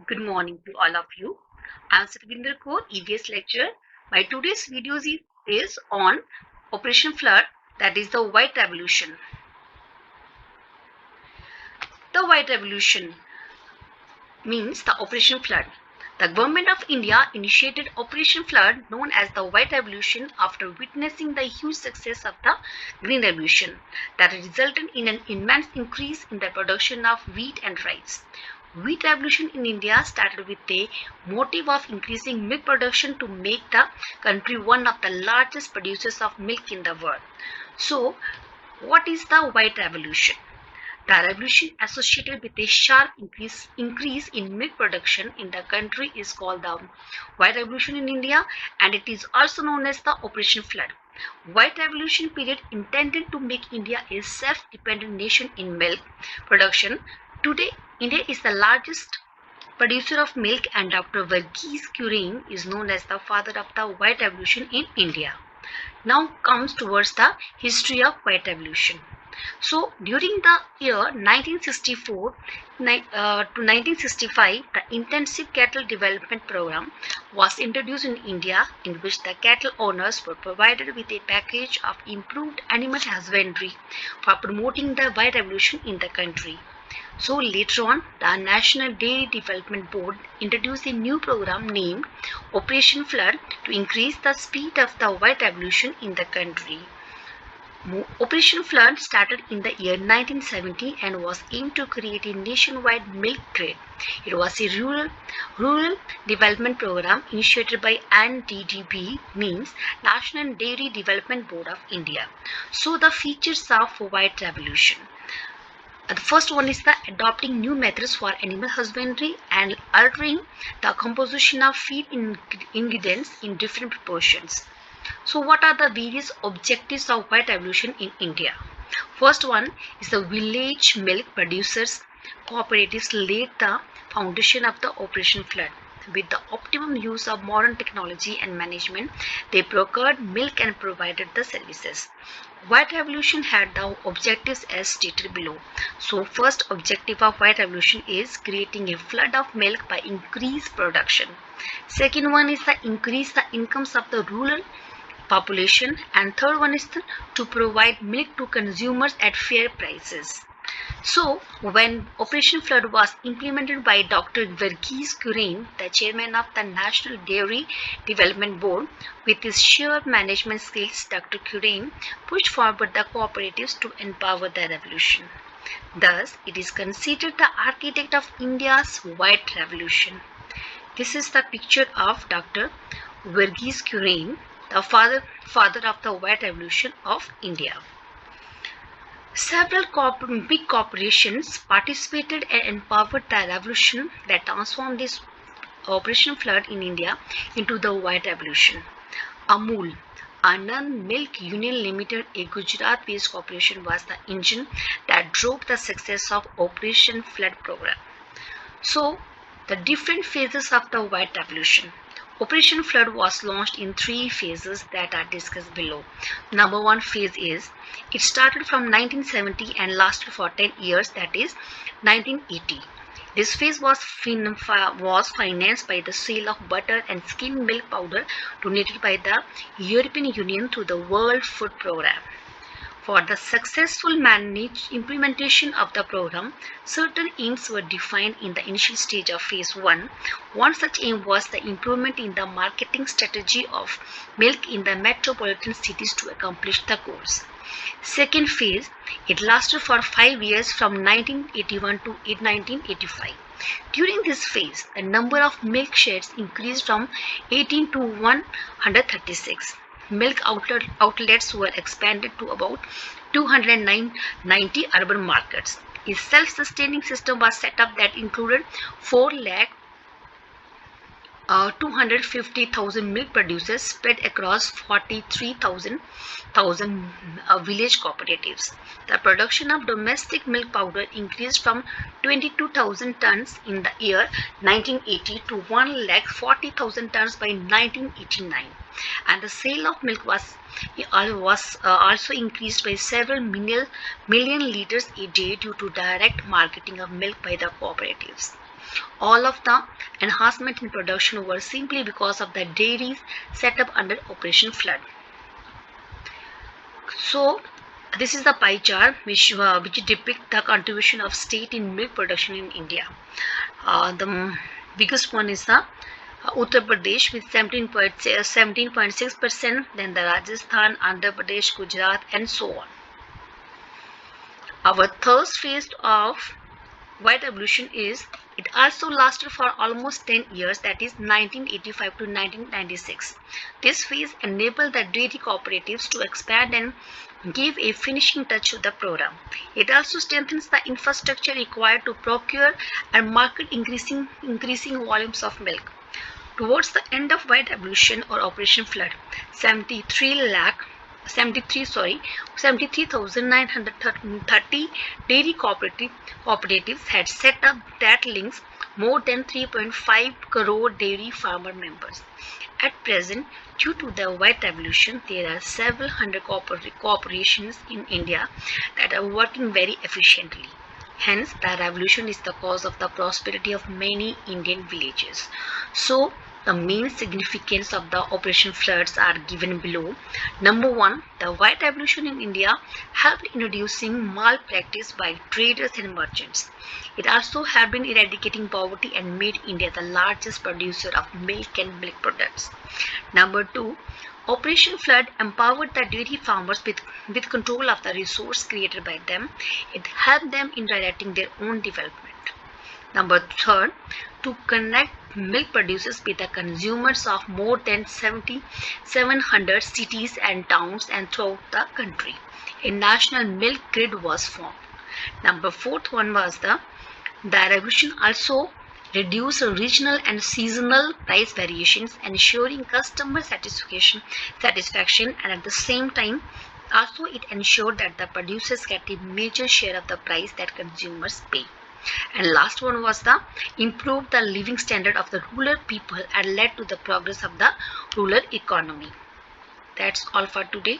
Good morning to all of you. I am Satvinder Kaur, EVS lecturer. My today's video is on Operation Flood, that is the White Revolution. The White Revolution means the Operation Flood. The government of India initiated Operation Flood, known as the White Revolution, after witnessing the huge success of the Green Revolution that resulted in an immense increase in the production of wheat and rice. Wheat revolution in India started with a motive of increasing milk production to make the country one of the largest producers of milk in the world. So, what is the White Revolution? The revolution associated with a sharp increase in milk production in the country is called the White Revolution in India, and it is also known as the Operation Flood. White Revolution period intended to make India a self-dependent nation in milk production. Today, India is the largest producer of milk, and Dr. Verghese Kurien is known as the father of the White Revolution in India. Now comes towards the history of White Revolution. So during the year 1964 to 1965, the Intensive Cattle Development Program was introduced in India, in which the cattle owners were provided with a package of improved animal husbandry for promoting the White Revolution in the country. So later on, the National Dairy Development Board introduced a new program named Operation Flood to increase the speed of the White Revolution in the country. Operation Flood started in the year 1970 and was aimed to create a nationwide milk trade. It was a rural development program initiated by NDDB, means National Dairy Development Board of India. So the features of White Revolution. The first one is the adopting new methods for animal husbandry and altering the composition of feed ingredients in different proportions. So what are the various objectives of White Revolution in India? First one is the village milk producers cooperatives laid the foundation of the Operation Flood. With the optimum use of modern technology and management, they procured milk and provided the services. White Revolution had the objectives as stated below. So first objective of White Revolution is creating a flood of milk by increased production. Second one is the increase the incomes of the rural population, and third one is to provide milk to consumers at fair prices. So when Operation Flood was implemented by Dr. Verghese Kurien, the chairman of the National Dairy Development Board, with his sheer management skills, Dr. Kurien pushed forward the cooperatives to empower the revolution. Thus, it is considered the architect of India's White Revolution. This is the picture of Dr. Verghese Kurien, the father of the White Revolution of India. Several big corporations participated and empowered the revolution that transformed this Operation Flood in India into the White Revolution. Amul, Anand Milk Union Limited, a Gujarat-based corporation, was the engine that drove the success of Operation Flood program. So, the different phases of the White Revolution. Operation Flood was launched in 3 phases that are discussed below. Number 1 phase is, it started from 1970 and lasted for 10 years, that is 1980. This phase was financed by the sale of butter and skim milk powder donated by the European Union through the World Food Programme. For the successful implementation of the program, certain aims were defined in the initial stage of phase 1. One such aim was the improvement in the marketing strategy of milk in the metropolitan cities to accomplish the goals. Second phase, it lasted for 5 years from 1981 to 1985. During this phase, the number of milk sheds increased from 18 to 136. Milk outlets were expanded to about 290 urban markets. A self-sustaining system was set up that included 4,250,000 milk producers spread across 43,000 village cooperatives. The production of domestic milk powder increased from 22,000 tons in the year 1980 to 1,40,000 tons by 1989. And the sale of milk was also increased by several million liters a day due to direct marketing of milk by the cooperatives. All of the enhancement in production were simply because of the dairies set up under Operation Flood. So this is the pie chart which depict the contribution of state in milk production in India. The biggest one is the Uttar Pradesh with 17.6%, then the Rajasthan, Andhra Pradesh, Gujarat, and so on. Our third phase of white revolution is it also lasted for almost 10 years, that is 1985 to 1996. This phase enabled the dairy cooperatives to expand and give a finishing touch to the program. It also strengthens the infrastructure required to procure and market increasing volumes of milk. Towards the end of white revolution or Operation Flood, 73,930 dairy cooperatives had set up that links more than 3.5 crore dairy farmer members. At present, due to the white revolution, there are several hundred corporations in India that are working very efficiently. Hence, the revolution is the cause of the prosperity of many Indian villages. So, the main significance of the Operation Floods are given below. Number 1, the white revolution in India helped introducing malpractice by traders and merchants. It also helped in eradicating poverty and made India the largest producer of milk and milk products. Number 2, Operation Flood empowered the dairy farmers with control of the resource created by them. It helped them in directing their own development. Number 3, to connect milk producers with the consumers of more than 700 cities and towns and throughout the country. A national milk grid was formed. Number 4 one was the revolution also reduced regional and seasonal price variations, ensuring customer satisfaction, and at the same time also it ensured that the producers get a major share of the price that consumers pay. And last one was the improved the living standard of the rural people and led to the progress of the rural economy. That's all for today.